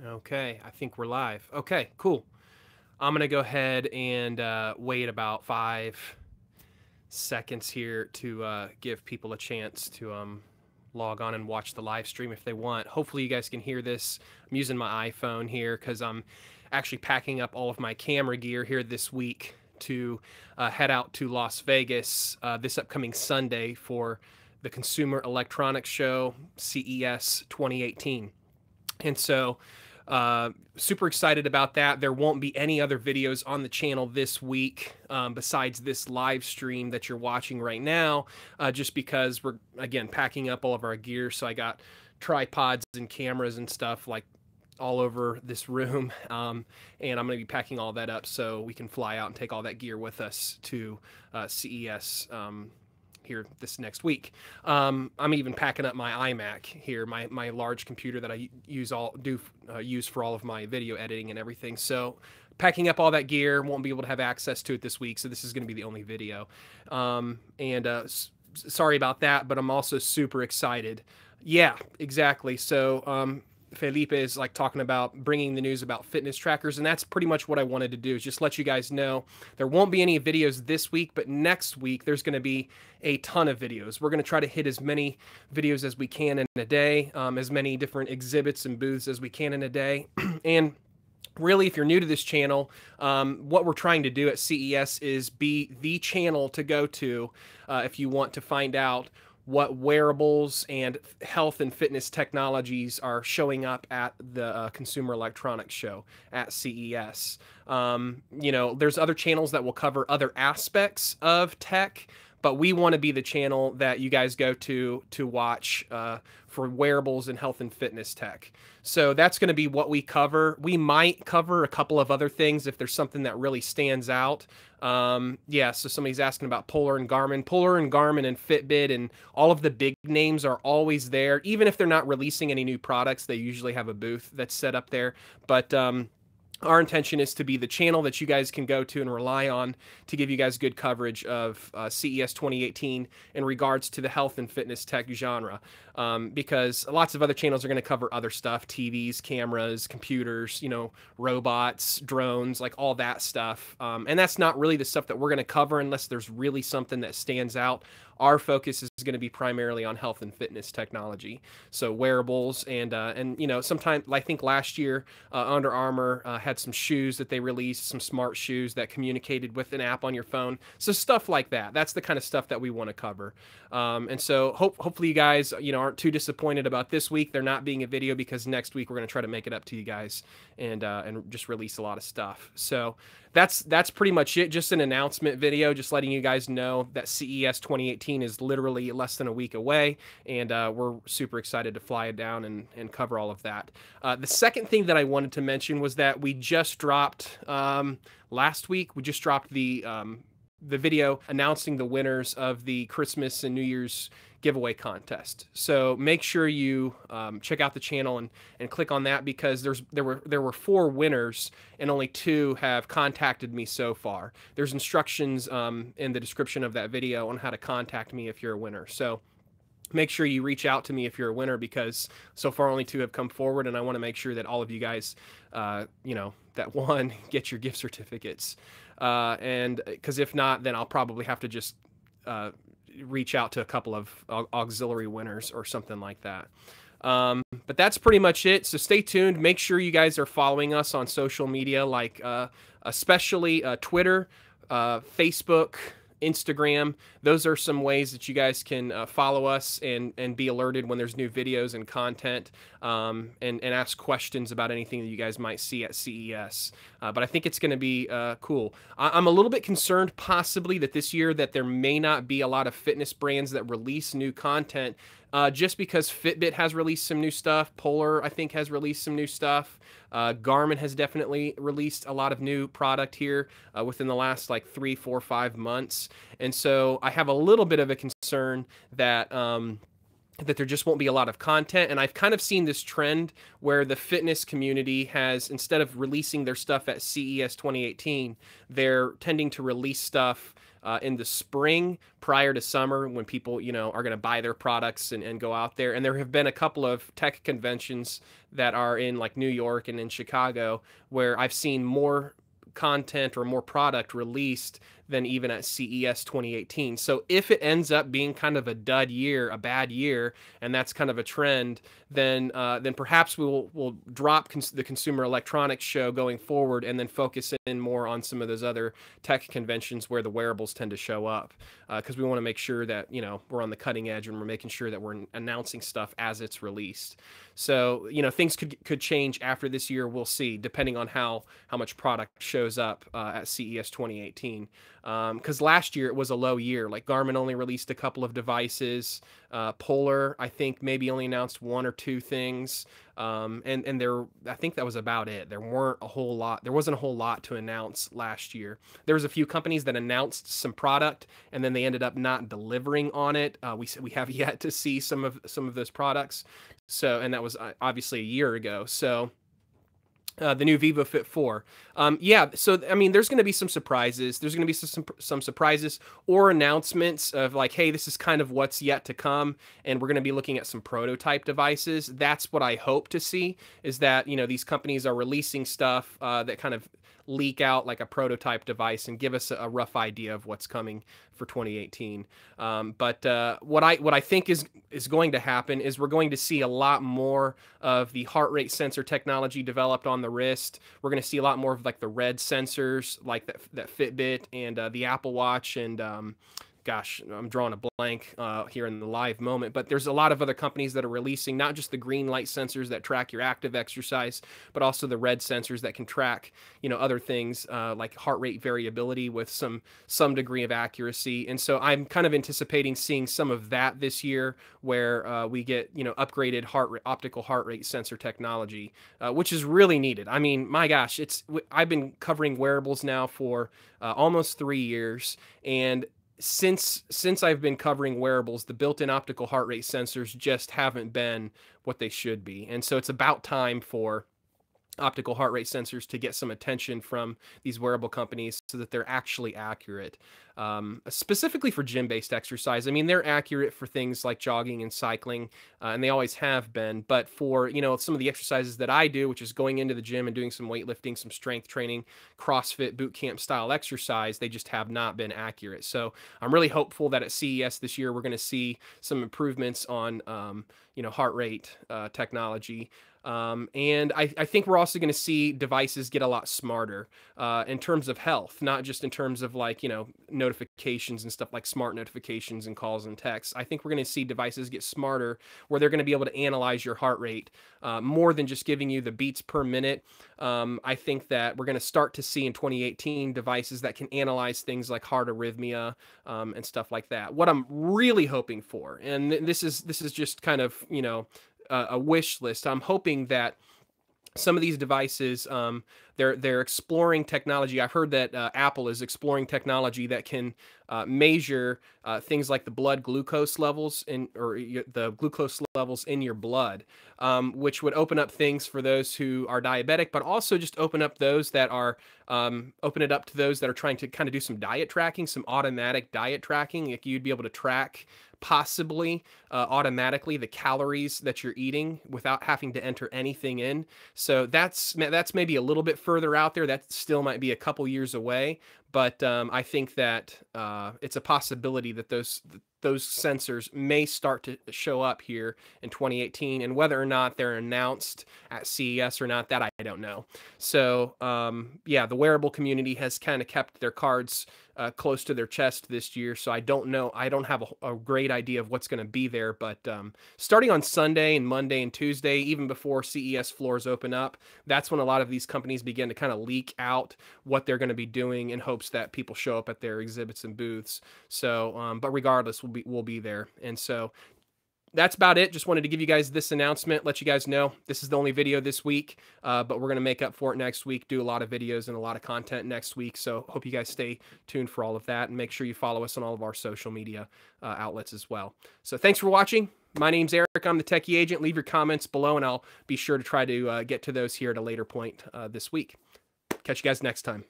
Okay, I think we're live. Okay, cool. I'm going to go ahead and wait about 5 seconds here to give people a chance to log on and watch the live stream if they want. Hopefully you guys can hear this. I'm using my iPhone here because I'm actually packing up all of my camera gear here this week to head out to Las Vegas this upcoming Sunday for the Consumer Electronics Show, CES 2018. And so super excited about that. There won't be any other videos on the channel this week besides this live stream that you're watching right now, just because we're, again, packing up all of our gear. So I got tripods and cameras and stuff like all over this room, and I'm going to be packing all that up so we can fly out and take all that gear with us to CES here this next week. I'm even packing up my iMac here, my large computer that I use for all of my video editing and everything. So packing up all that gear, won't be able to have access to it this week, so this is going to be the only video. Sorry about that, but I'm also super excited. Yeah, exactly. So Felipe is like talking about bringing the news about fitness trackers, and that's pretty much what I wanted to do, is just let you guys know there won't be any videos this week, but next week there's going to be a ton of videos. We're going to try to hit as many videos as we can in a day, as many different exhibits and booths as we can in a day. And really, if you're new to this channel, what we're trying to do at CES is be the channel to go to if you want to find out what wearables and health and fitness technologies are showing up at the Consumer Electronics Show at CES. There's other channels that will cover other aspects of tech, but we want to be the channel that you guys go to watch for wearables and health and fitness tech. So that's going to be what we cover. We might cover a couple of other things if there's something that really stands out. So somebody's asking about Polar and Garmin. Polar and Garmin and Fitbit and all of the big names are always there. Even if they're not releasing any new products, they usually have a booth that's set up there. But our intention is to be the channel that you guys can go to and rely on to give you guys good coverage of CES 2018 in regards to the health and fitness tech genre. Because lots of other channels are going to cover other stuff: TVs, cameras, computers, robots, drones, like all that stuff. And that's not really the stuff that we're going to cover unless there's really something that stands out. Our focus is going to be primarily on health and fitness technology, so wearables and sometimes, I think last year Under Armour had some shoes that they released, some smart shoes that communicated with an app on your phone. So stuff like that. That's the kind of stuff that we want to cover. And so hopefully you guys aren't too disappointed about this week there not being a video, because next week we're going to try to make it up to you guys and just release a lot of stuff. So that's pretty much it. Just an announcement video, just letting you guys know that CES 2018 is literally less than a week away, and we're super excited to fly it down and cover all of that. The second thing that I wanted to mention was that we just dropped last week. We just dropped the video announcing the winners of the Christmas and New Year's giveaway contest. So make sure you check out the channel and click on that, because there were 4 winners and only 2 have contacted me so far. There's instructions in the description of that video on how to contact me if you're a winner. So make sure you reach out to me if you're a winner, because so far only 2 have come forward, and I want to make sure that all of you guys, that won, get your gift certificates. And because if not, then I'll probably have to just reach out to a couple of auxiliary winners or something like that. But that's pretty much it. So stay tuned. Make sure you guys are following us on social media, like especially Twitter, Facebook, Instagram. Those are some ways that you guys can follow us and be alerted when there's new videos and content, and ask questions about anything that you guys might see at CES. But I think it's going to be cool. I'm a little bit concerned possibly that this year that there may not be a lot of fitness brands that release new content, just because Fitbit has released some new stuff. Polar, I think, has released some new stuff. Garmin has definitely released a lot of new product here within the last 3, 4, 5 months. And so I have a little bit of a concern that that there just won't be a lot of content. And I've kind of seen this trend where the fitness community has, instead of releasing their stuff at CES 2018, they're tending to release stuff in the spring prior to summer when people, are going to buy their products and go out there. And there have been a couple of tech conventions that are in like New York and in Chicago where I've seen more content or more product released than even at CES 2018. So if it ends up being kind of a dud year, a bad year, and that's kind of a trend, then perhaps we'll drop the Consumer Electronics Show going forward and then focus in more on some of those other tech conventions where the wearables tend to show up, because we want to make sure that we're on the cutting edge and we're making sure that we're announcing stuff as it's released. So things could change after this year. We'll see, depending on how much product shows up at CES 2018. Because last year it was a low year. Like Garmin only released a couple of devices. Polar, I think, maybe only announced one or two things. And I think that was about it. There wasn't a whole lot to announce last year. There was a few companies that announced some product and then they ended up not delivering on it. We have yet to see some of those products. So, and that was obviously a year ago. So, the new Vivo Fit 4. Yeah, so I mean, there's going to be some surprises. There's going to be some surprises or announcements of like, hey, this is kind of what's yet to come, and we're going to be looking at some prototype devices. That's what I hope to see, is that these companies are releasing stuff that kind of leak out like a prototype device and give us a rough idea of what's coming for 2018. But what I think is going to happen is we're going to see a lot more of the heart rate sensor technology developed on the wrist. We're going to see a lot more of like the red sensors, like that Fitbit and the Apple Watch and gosh, I'm drawing a blank here in the live moment, but there's a lot of other companies that are releasing not just the green light sensors that track your active exercise, but also the red sensors that can track, other things like heart rate variability with some degree of accuracy. And so I'm kind of anticipating seeing some of that this year, where we get, upgraded optical heart rate sensor technology, which is really needed. I mean, my gosh, I've been covering wearables now for almost 3 years, and since I've been covering wearables, the built-in optical heart rate sensors just haven't been what they should be. And so it's about time for optical heart rate sensors to get some attention from these wearable companies so that they're actually accurate. Specifically for gym-based exercise, I mean, they're accurate for things like jogging and cycling, and they always have been. But for, some of the exercises that I do, which is going into the gym and doing some weightlifting, some strength training, CrossFit, boot camp style exercise, they just have not been accurate. So I'm really hopeful that at CES this year, we're going to see some improvements on, heart rate technology. And I think we're also going to see devices get a lot smarter in terms of health, not just in terms of like, notifications and stuff like smart notifications and calls and texts. I think we're going to see devices get smarter where they're going to be able to analyze your heart rate more than just giving you the beats per minute. I think that we're going to start to see in 2018 devices that can analyze things like heart arrhythmia and stuff like that. What I'm really hoping for, and this is just kind of, a wish list. I'm hoping that some of these devices, they're exploring technology. I've heard that Apple is exploring technology that can measure things like the blood glucose levels the glucose levels in your blood, which would open up things for those who are diabetic, but also just open it up to those that are trying to kind of do some diet tracking, some automatic diet tracking. Like you'd be able to track possibly automatically the calories that you're eating without having to enter anything in. So that's maybe a little bit further out there. That still might be a couple years away, but I think that it's a possibility that those sensors may start to show up here in 2018, and whether or not they're announced at CES or not, that I don't know. So yeah, the wearable community has kind of kept their cards close to their chest this year, so I don't know. I don't have a great idea of what's going to be there, but starting on Sunday and Monday and Tuesday, even before CES floors open up, that's when a lot of these companies begin to kind of leak out what they're going to be doing in hopes that people show up at their exhibits and booths. So, but regardless, we'll be there. And so that's about it. Just wanted to give you guys this announcement, let you guys know this is the only video this week, but we're going to make up for it next week, do a lot of videos and a lot of content next week. So hope you guys stay tuned for all of that, and make sure you follow us on all of our social media outlets as well. So thanks for watching. My name's Eric. I'm the Techie Agent. Leave your comments below, and I'll be sure to try to get to those here at a later point this week. Catch you guys next time.